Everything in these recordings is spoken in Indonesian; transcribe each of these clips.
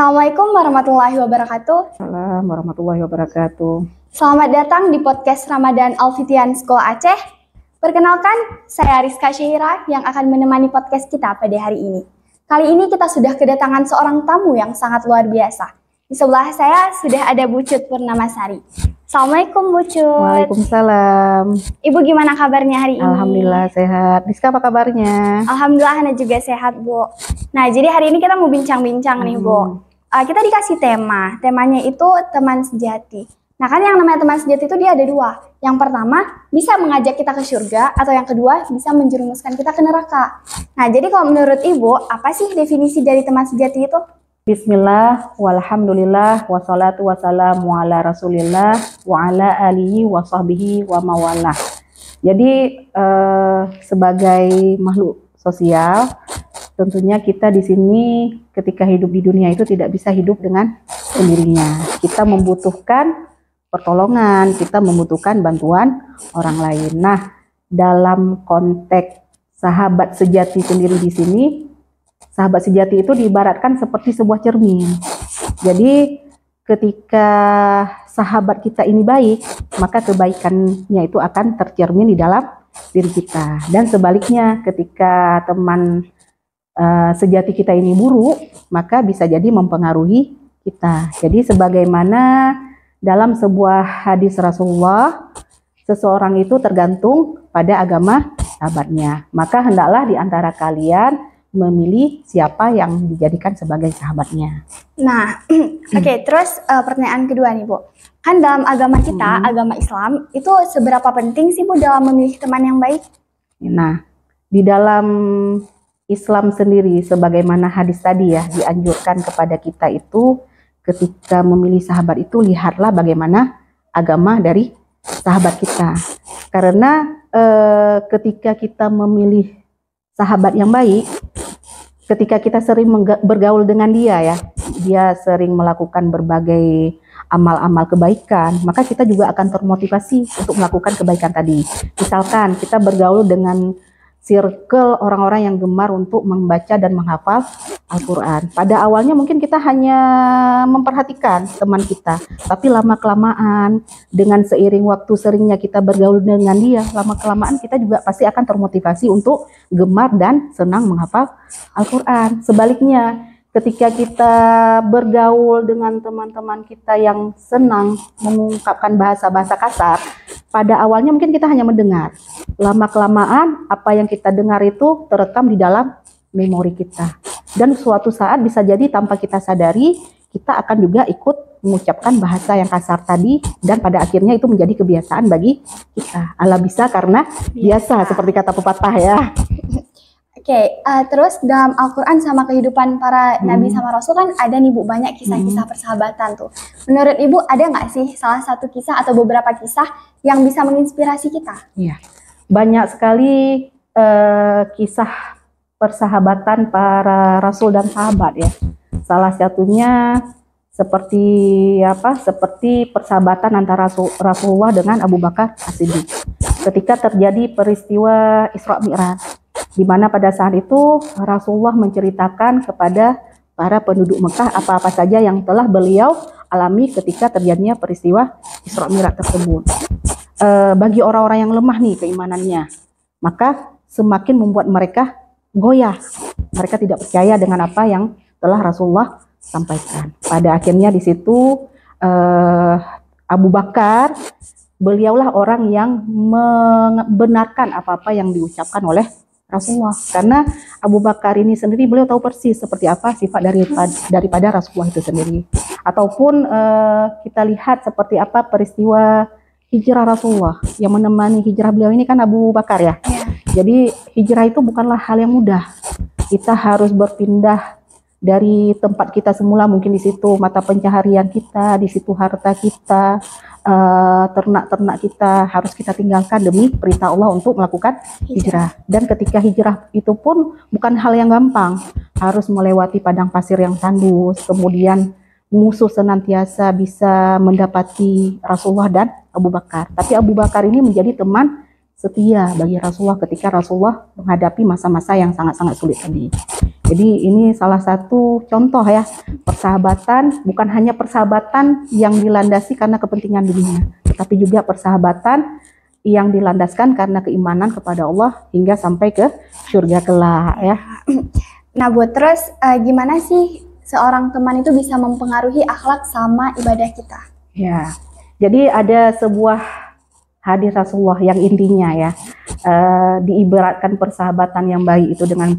Assalamualaikum warahmatullahi wabarakatuh. Assalamualaikum warahmatullahi wabarakatuh. Selamat datang di podcast Ramadan Alfitian Sekolah Aceh. Perkenalkan, saya Rizka Syahira yang akan menemani podcast kita pada hari ini. Kali ini kita sudah kedatangan seorang tamu yang sangat luar biasa. Di sebelah saya sudah ada Bu Cut Purnamasari. Assalamualaikum Bu Cut. Waalaikumsalam. Ibu gimana kabarnya hari ini? Alhamdulillah sehat. Rizka apa kabarnya? Alhamdulillah Ana juga sehat Bu. Nah jadi hari ini kita mau bincang-bincang nih Bu. Kita dikasih temanya itu teman sejati. Nah kan yang namanya teman sejati itu dia ada dua. Yang pertama bisa mengajak kita ke surga, atau yang kedua bisa menjerumuskan kita ke neraka. Nah jadi kalau menurut Ibu, apa sih definisi dari teman sejati itu? Bismillah, walhamdulillah, wassalatu wassalamu ala rasulillah, wa ala alihi wa sahbihi wa mawalah. Jadi sebagai makhluk sosial, tentunya kita di sini ketika hidup di dunia itu tidak bisa hidup dengan sendirinya. Kita membutuhkan pertolongan, kita membutuhkan bantuan orang lain. Nah, dalam konteks sahabat sejati sendiri di sini, sahabat sejati itu diibaratkan seperti sebuah cermin. Jadi ketika sahabat kita ini baik, maka kebaikannya itu akan tercermin di dalam diri kita. Dan sebaliknya, ketika teman sejati kita ini buruk, maka bisa jadi mempengaruhi kita. Jadi sebagaimana dalam sebuah hadis Rasulullah, seseorang itu tergantung pada agama sahabatnya. Maka hendaklah di antara kalian memilih siapa yang dijadikan sebagai sahabatnya. Nah, oke, terus pertanyaan kedua nih Bu. Kan dalam agama kita, agama Islam, itu seberapa penting sih Bu dalam memilih teman yang baik? Nah, di dalam Islam sendiri, sebagaimana hadis tadi ya, dianjurkan kepada kita itu ketika memilih sahabat itu lihatlah bagaimana agama dari sahabat kita. Karena ketika kita memilih sahabat yang baik, ketika kita sering bergaul dengan dia ya, dia sering melakukan berbagai amal-amal kebaikan, maka kita juga akan termotivasi untuk melakukan kebaikan tadi. Misalkan kita bergaul dengan circle orang-orang yang gemar untuk membaca dan menghafal Al-Quran. Pada awalnya mungkin kita hanya memperhatikan teman kita, tapi lama-kelamaan dengan seiring waktu seringnya kita bergaul dengan dia, lama-kelamaan kita juga pasti akan termotivasi untuk gemar dan senang menghafal Al-Quran. Sebaliknya, ketika kita bergaul dengan teman-teman kita yang senang mengungkapkan bahasa-bahasa kasar, pada awalnya mungkin kita hanya mendengar. Lama-kelamaan apa yang kita dengar itu terekam di dalam memori kita. Dan suatu saat bisa jadi tanpa kita sadari, kita akan juga ikut mengucapkan bahasa yang kasar tadi, dan pada akhirnya itu menjadi kebiasaan bagi kita. Allah bisa karena biasa, seperti kata pepatah ya. Oke, terus dalam Al-Quran sama kehidupan para nabi sama rasul kan ada nih Bu, banyak kisah-kisah persahabatan tuh. Menurut Ibu ada nggak sih salah satu kisah atau beberapa kisah yang bisa menginspirasi kita? Iya, banyak sekali kisah persahabatan para rasul dan sahabat ya. Salah satunya seperti apa? Seperti persahabatan antara Rasulullah dengan Abu Bakar As-Siddiq. Ketika terjadi peristiwa Isra Mi'raj, di mana pada saat itu Rasulullah menceritakan kepada para penduduk Mekah apa-apa saja yang telah beliau alami ketika terjadinya peristiwa Isra Mi'raj tersebut. Bagi orang-orang yang lemah nih keimanannya, maka semakin membuat mereka goyah. Mereka tidak percaya dengan apa yang telah Rasulullah sampaikan. Pada akhirnya di situ Abu Bakar, beliaulah orang yang membenarkan apa-apa yang diucapkan oleh Rasulullah, karena Abu Bakar ini sendiri beliau tahu persis seperti apa sifat daripada Rasulullah itu sendiri. Ataupun kita lihat seperti apa peristiwa hijrah Rasulullah, yang menemani hijrah beliau ini kan Abu Bakar ya. Jadi hijrah itu bukanlah hal yang mudah. Kita harus berpindah dari tempat kita semula, mungkin di situ mata pencaharian kita, di situ harta kita, ternak-ternak kita harus kita tinggalkan demi perintah Allah untuk melakukan hijrah. Dan ketika hijrah itu pun bukan hal yang gampang, harus melewati padang pasir yang tandus, kemudian musuh senantiasa bisa mendapati Rasulullah dan Abu Bakar. Tapi Abu Bakar ini menjadi teman setia bagi Rasulullah ketika Rasulullah menghadapi masa-masa yang sangat-sangat sulit tadi. Jadi ini salah satu contoh ya, persahabatan, bukan hanya persahabatan yang dilandasi karena kepentingan dunia, tetapi juga persahabatan yang dilandaskan karena keimanan kepada Allah hingga sampai ke surga kelak ya. Nah, Bu, terus gimana sih seorang teman itu bisa mempengaruhi akhlak sama ibadah kita? Ya, jadi ada sebuah hadis Rasulullah yang intinya ya, diibaratkan persahabatan yang baik itu dengan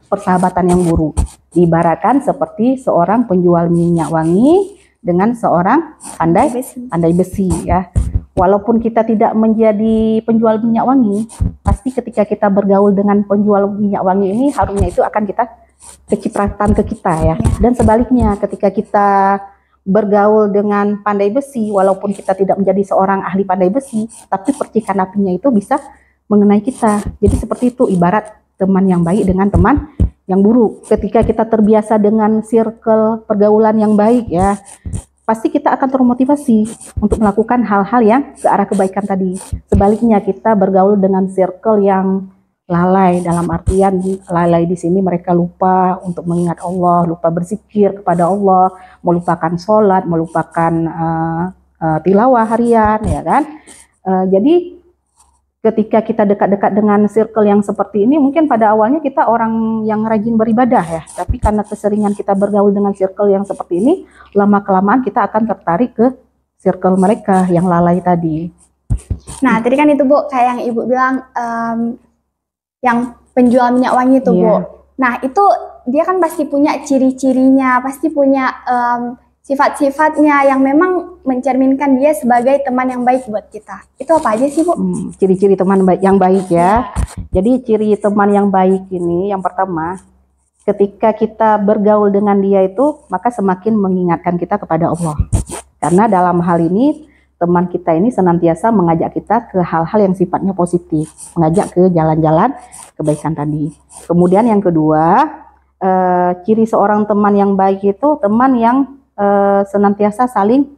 persahabatan yang buruk. Diibaratkan seperti seorang penjual minyak wangi dengan seorang pandai besi ya. Walaupun kita tidak menjadi penjual minyak wangi, pasti ketika kita bergaul dengan penjual minyak wangi ini, harumnya itu akan kita kecipratan ke kita ya. Dan sebaliknya, ketika kita bergaul dengan pandai besi, walaupun kita tidak menjadi seorang ahli pandai besi, tapi percikan apinya itu bisa mengenai kita. Jadi seperti itu, ibarat teman yang baik dengan teman yang buruk. Ketika kita terbiasa dengan circle pergaulan yang baik ya, pasti kita akan termotivasi untuk melakukan hal-hal yang ke arah kebaikan tadi. Sebaliknya, kita bergaul dengan circle yang lalai, dalam artian lalai di sini mereka lupa untuk mengingat Allah, lupa berzikir kepada Allah, melupakan sholat, melupakan tilawah harian, ya kan? Jadi ketika kita dekat-dekat dengan circle yang seperti ini, mungkin pada awalnya kita orang yang rajin beribadah ya, tapi karena keseringan kita bergaul dengan circle yang seperti ini, lama-kelamaan kita akan tertarik ke circle mereka yang lalai tadi. Nah, tadi kan itu Bu, kayak yang Ibu bilang, yang penjual minyak wangi itu Bu. Nah, itu dia kan pasti punya ciri-cirinya, pasti punya sifat-sifatnya yang memang mencerminkan dia sebagai teman yang baik buat kita. Itu apa aja sih Bu? Ciri-ciri teman yang baik ya. Jadi ciri teman yang baik ini yang pertama, ketika kita bergaul dengan dia itu, maka semakin mengingatkan kita kepada Allah. Karena dalam hal ini, teman kita ini senantiasa mengajak kita ke hal-hal yang sifatnya positif, mengajak ke jalan-jalan kebaikan tadi. Kemudian yang kedua, ciri seorang teman yang baik itu teman yang senantiasa saling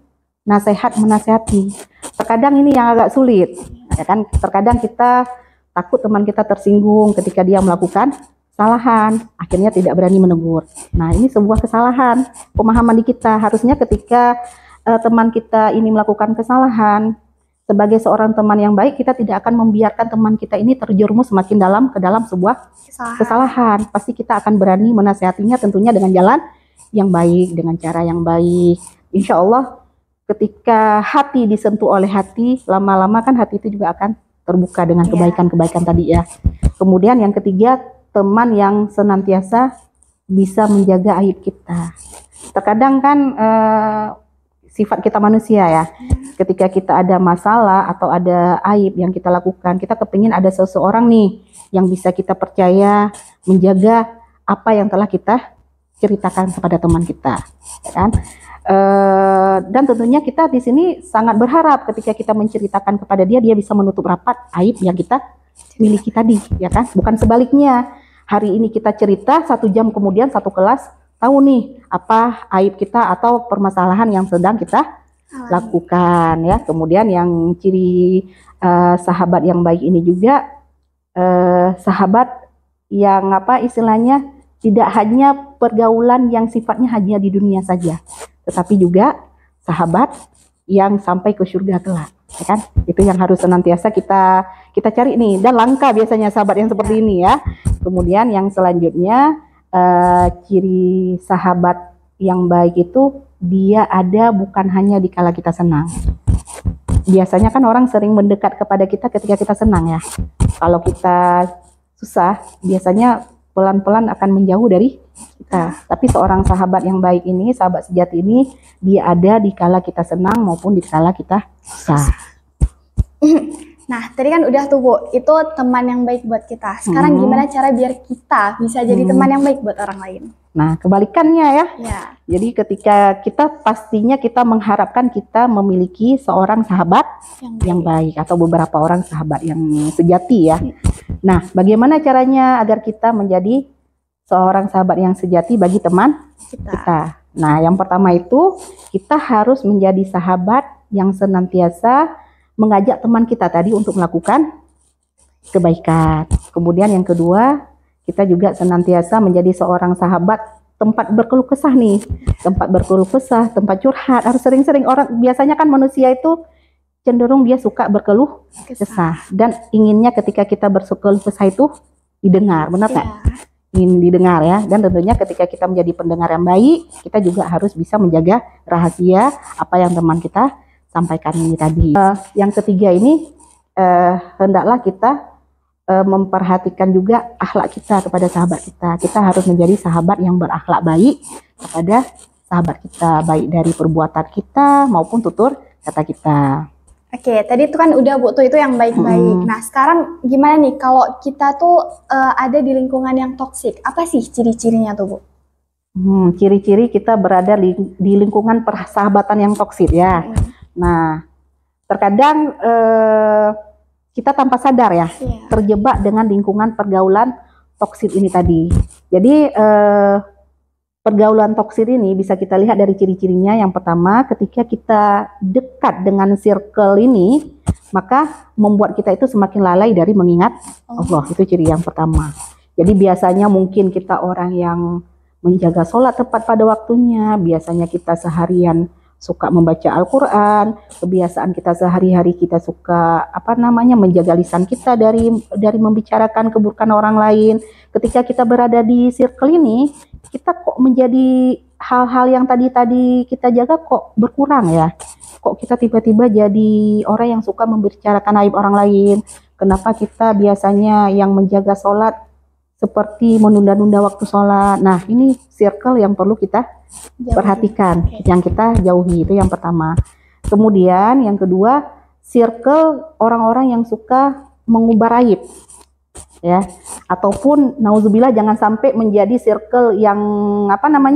menasehati. Terkadang ini yang agak sulit, ya kan? Terkadang kita takut teman kita tersinggung ketika dia melakukan kesalahan, akhirnya tidak berani menegur. Nah, ini sebuah kesalahan pemahaman di kita. Harusnya ketika teman kita ini melakukan kesalahan, sebagai seorang teman yang baik, kita tidak akan membiarkan teman kita ini terjerumus semakin dalam ke dalam sebuah kesalahan. Pasti kita akan berani menasihatinya, tentunya dengan jalan yang baik, dengan cara yang baik. Insya Allah ketika hati disentuh oleh hati, lama-lama kan hati itu juga akan terbuka dengan kebaikan-kebaikan tadi ya. Kemudian yang ketiga, teman yang senantiasa bisa menjaga aib kita. Terkadang kan sifat kita manusia ya, ketika kita ada masalah atau ada aib yang kita lakukan, kita kepingin ada seseorang nih yang bisa kita percaya menjaga apa yang telah kita ceritakan kepada teman kita, ya kan? Dan tentunya kita di sini sangat berharap ketika kita menceritakan kepada dia, dia bisa menutup rapat aib yang kita miliki tadi, ya kan? Bukan sebaliknya, hari ini kita cerita, 1 jam kemudian satu kelas tahu nih apa aib kita atau permasalahan yang sedang kita lakukan ya. Kemudian yang ciri sahabat yang baik ini juga sahabat yang apa istilahnya, tidak hanya pergaulan yang sifatnya hanya di dunia saja, tetapi juga sahabat yang sampai ke surga kelak, ya kan? Itu yang harus senantiasa kita cari nih, dan langka biasanya sahabat yang seperti ini ya. Kemudian yang selanjutnya, ciri sahabat yang baik itu dia ada bukan hanya di kala kita senang. Biasanya kan orang sering mendekat kepada kita ketika kita senang ya. Kalau kita susah, biasanya pelan-pelan akan menjauh dari kita. Tapi seorang sahabat yang baik ini, sahabat sejati ini, dia ada di kala kita senang maupun di kala kita susah. Nah, tadi kan udah tuh Bu, itu teman yang baik buat kita. Sekarang gimana cara biar kita bisa jadi teman yang baik buat orang lain? Nah, kebalikannya ya. Jadi ketika pastinya kita mengharapkan kita memiliki seorang sahabat yang baik atau beberapa orang sahabat yang sejati ya. Nah, bagaimana caranya agar kita menjadi seorang sahabat yang sejati bagi teman kita? Nah, yang pertama itu kita harus menjadi sahabat yang senantiasa mengajak teman kita tadi untuk melakukan kebaikan. Kemudian yang kedua, kita juga senantiasa menjadi seorang sahabat tempat berkeluh kesah nih, tempat berkeluh kesah, tempat curhat, harus sering-sering. Orang biasanya kan manusia itu cenderung dia suka berkeluh kesah dan inginnya ketika kita berkeluh kesah itu didengar, benar nggak? Ingin didengar ya, dan tentunya ketika kita menjadi pendengar yang baik, kita juga harus bisa menjaga rahasia apa yang teman kita sampaikan ini tadi. Yang ketiga ini, hendaklah kita memperhatikan juga akhlak kita kepada sahabat kita. Kita harus menjadi sahabat yang berakhlak baik kepada sahabat kita, baik dari perbuatan kita maupun tutur kata kita. Oke, tadi itu kan udah Bu tuh itu yang baik-baik. Nah, sekarang gimana nih kalau kita tuh ada di lingkungan yang toksik? Apa sih ciri-cirinya tuh Bu? Ciri-ciri kita berada di lingkungan persahabatan yang toksik ya. Nah, terkadang kita tanpa sadar ya terjebak dengan lingkungan pergaulan toksik ini tadi. Jadi pergaulan toksik ini bisa kita lihat dari ciri-cirinya. Yang pertama, ketika kita dekat dengan circle ini, maka membuat kita itu semakin lalai dari mengingat Allah. Itu ciri yang pertama. Jadi biasanya mungkin kita orang yang menjaga sholat tepat pada waktunya, biasanya kita seharian suka membaca Al-Quran, kebiasaan kita sehari-hari kita suka menjaga lisan kita dari membicarakan keburukan orang lain. Ketika kita berada di circle ini, kita kok menjadi hal-hal yang tadi kita jaga kok berkurang ya. Kok kita tiba-tiba jadi orang yang suka membicarakan aib orang lain. Kenapa kita biasanya yang menjaga sholat seperti menunda-nunda waktu sholat. Nah, ini circle yang perlu kita perhatikan, yang kita jauhi. Itu yang pertama. Kemudian yang kedua, circle orang-orang yang suka mengubah aib ya, ataupun nauzubillah jangan sampai menjadi circle yang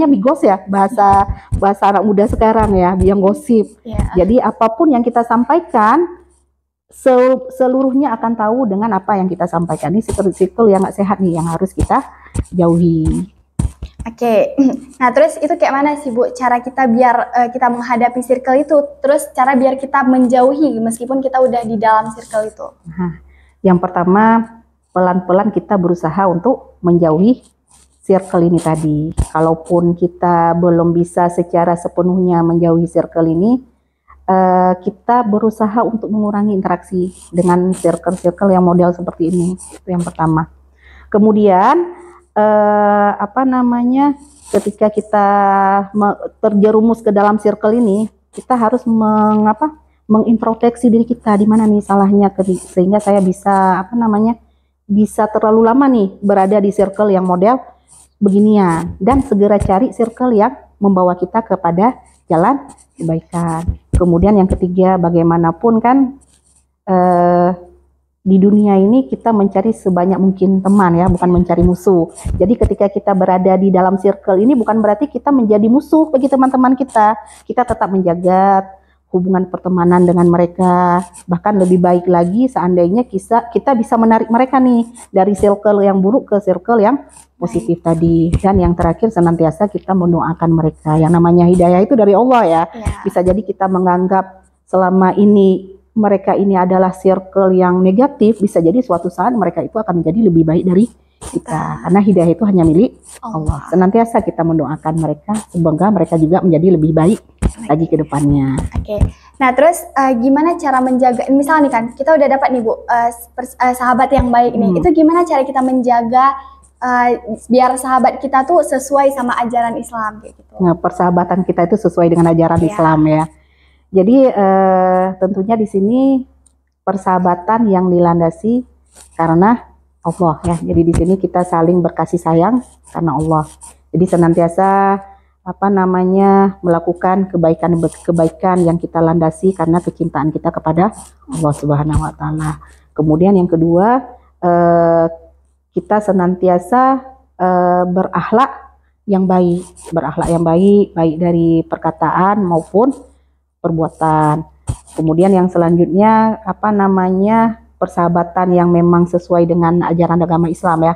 bigos ya, bahasa anak muda sekarang ya, yang gosip. Jadi apapun yang kita sampaikan seluruhnya akan tahu dengan apa yang kita sampaikan. Ini circle yang nggak sehat nih, yang harus kita jauhi. Oke, nah terus itu kayak mana sih Bu cara kita biar kita menghadapi circle itu, terus cara biar kita menjauhi meskipun kita udah di dalam circle itu? Nah, yang pertama, pelan-pelan kita berusaha untuk menjauhi circle ini tadi. Kalaupun kita belum bisa secara sepenuhnya menjauhi circle ini, kita berusaha untuk mengurangi interaksi dengan circle-circle yang model seperti ini. Itu yang pertama. Kemudian ketika kita terjerumus ke dalam circle ini, kita harus mengintrospeksi diri kita, di mana nih salahnya, sehingga saya bisa bisa terlalu lama nih berada di circle yang model beginian, dan segera cari circle yang membawa kita kepada jalan kebaikan. Kemudian yang ketiga, bagaimanapun kan di dunia ini kita mencari sebanyak mungkin teman ya, bukan mencari musuh. Jadi ketika kita berada di dalam circle ini bukan berarti kita menjadi musuh bagi teman-teman kita. Kita tetap menjaga hubungan pertemanan dengan mereka. Bahkan lebih baik lagi seandainya kita bisa menarik mereka nih dari circle yang buruk ke circle yang positif tadi. Dan yang terakhir, senantiasa kita mendoakan mereka. Yang namanya hidayah itu dari Allah ya. Bisa jadi kita menganggap selama ini mereka ini adalah circle yang negatif, bisa jadi suatu saat mereka itu akan menjadi lebih baik dari kita. Karena hidayah itu hanya milik Allah. Senantiasa kita mendoakan mereka, semoga mereka juga menjadi lebih baik lagi ke depannya. Oke. Nah terus gimana cara menjaga, misalnya nih kan kita udah dapat nih Bu, sahabat yang baik nih, itu gimana cara kita menjaga biar sahabat kita tuh sesuai sama ajaran Islam kayak gitu? Nah, persahabatan kita itu sesuai dengan ajaran Islam ya. Jadi tentunya di sini persahabatan yang dilandasi karena Allah ya. Jadi di sini kita saling berkasih sayang karena Allah. Jadi senantiasa melakukan kebaikan yang kita landasi karena kecintaan kita kepada Allah Subhanahu wa taala. Kemudian yang kedua, kita senantiasa berakhlak yang baik, baik dari perkataan maupun perbuatan. Kemudian yang selanjutnya persahabatan yang memang sesuai dengan ajaran agama Islam ya.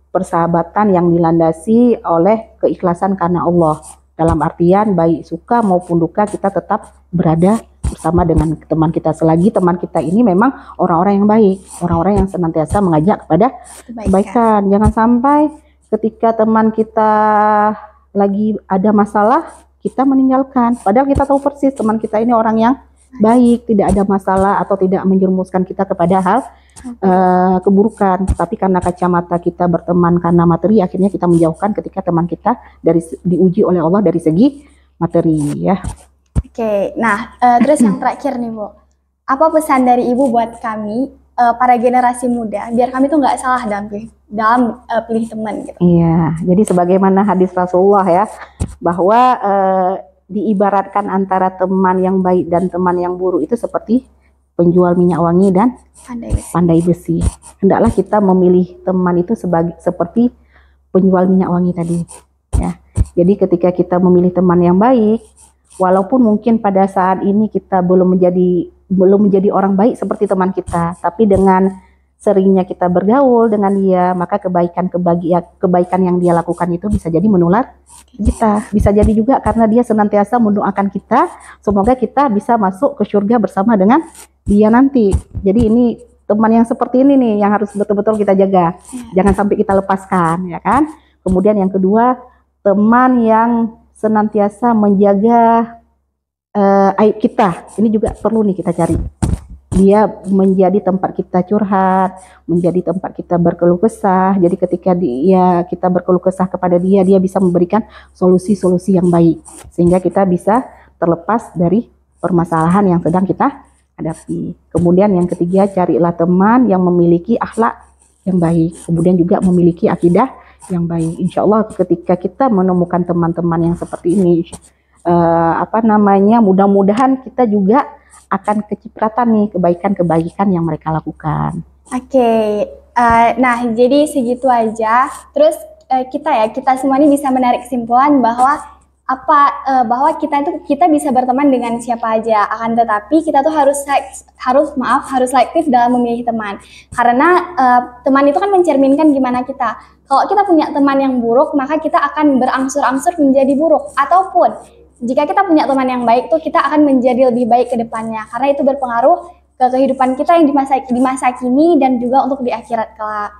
Persahabatan yang dilandasi oleh keikhlasan karena Allah. Dalam artian baik suka maupun duka kita tetap berada bersama dengan teman kita selagi teman kita ini memang orang-orang yang baik, orang-orang yang senantiasa mengajak kepada kebaikan. Jangan sampai ketika teman kita lagi ada masalah kita meninggalkan, padahal kita tahu persis teman kita ini orang yang baik, tidak ada masalah atau tidak menjerumuskan kita kepada hal keburukan, tapi karena kacamata kita berteman karena materi, akhirnya kita menjauhkan ketika teman kita diuji oleh Allah dari segi materi ya. Oke, nah terus yang terakhir nih Bu, apa pesan dari Ibu buat kami para generasi muda biar kami tuh nggak salah dalam pilih teman gitu? Iya, jadi sebagaimana hadis Rasulullah ya, bahwa diibaratkan antara teman yang baik dan teman yang buruk itu seperti penjual minyak wangi dan pandai besi. Hendaklah kita memilih teman itu seperti penjual minyak wangi tadi ya. Jadi ketika kita memilih teman yang baik, walaupun mungkin pada saat ini kita belum menjadi orang baik seperti teman kita, tapi dengan seringnya kita bergaul dengan dia, maka kebaikan yang dia lakukan itu bisa jadi menular kita. Bisa jadi juga karena dia senantiasa mendoakan kita, semoga kita bisa masuk ke surga bersama dengan dia nanti. Jadi ini teman yang seperti ini nih yang harus betul-betul kita jaga. Jangan sampai kita lepaskan, ya kan? Kemudian yang kedua, teman yang senantiasa menjaga aib kita. Ini juga perlu nih kita cari. Dia menjadi tempat kita curhat, menjadi tempat kita berkeluh kesah. Jadi ketika kita berkeluh kesah kepada dia, dia bisa memberikan solusi-solusi yang baik sehingga kita bisa terlepas dari permasalahan yang sedang kita hadapi. Kemudian yang ketiga, carilah teman yang memiliki akhlak yang baik, kemudian juga memiliki akidah yang baik. Insya Allah ketika kita menemukan teman-teman yang seperti ini, mudah-mudahan kita juga akan kecipratan nih kebaikan-kebaikan yang mereka lakukan. Oke, nah jadi segitu aja. Terus kita semua ini bisa menarik kesimpulan bahwa bahwa kita bisa berteman dengan siapa aja. Akan tetapi kita tuh harus selektif dalam memilih teman. Karena teman itu kan mencerminkan gimana kita. Kalau kita punya teman yang buruk, maka kita akan berangsur-angsur menjadi buruk. Ataupun jika kita punya teman yang baik tuh kita akan menjadi lebih baik ke depannya, karena itu berpengaruh ke kehidupan kita yang di masa kini dan juga untuk di akhirat kelak.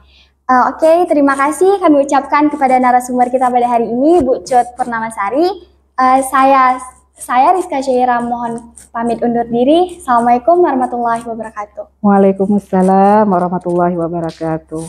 Oke, terima kasih kami ucapkan kepada narasumber kita pada hari ini, Bu Cut Purnamasari. Saya Rizka Syaira mohon pamit undur diri. Assalamualaikum warahmatullahi wabarakatuh. Waalaikumsalam warahmatullahi wabarakatuh.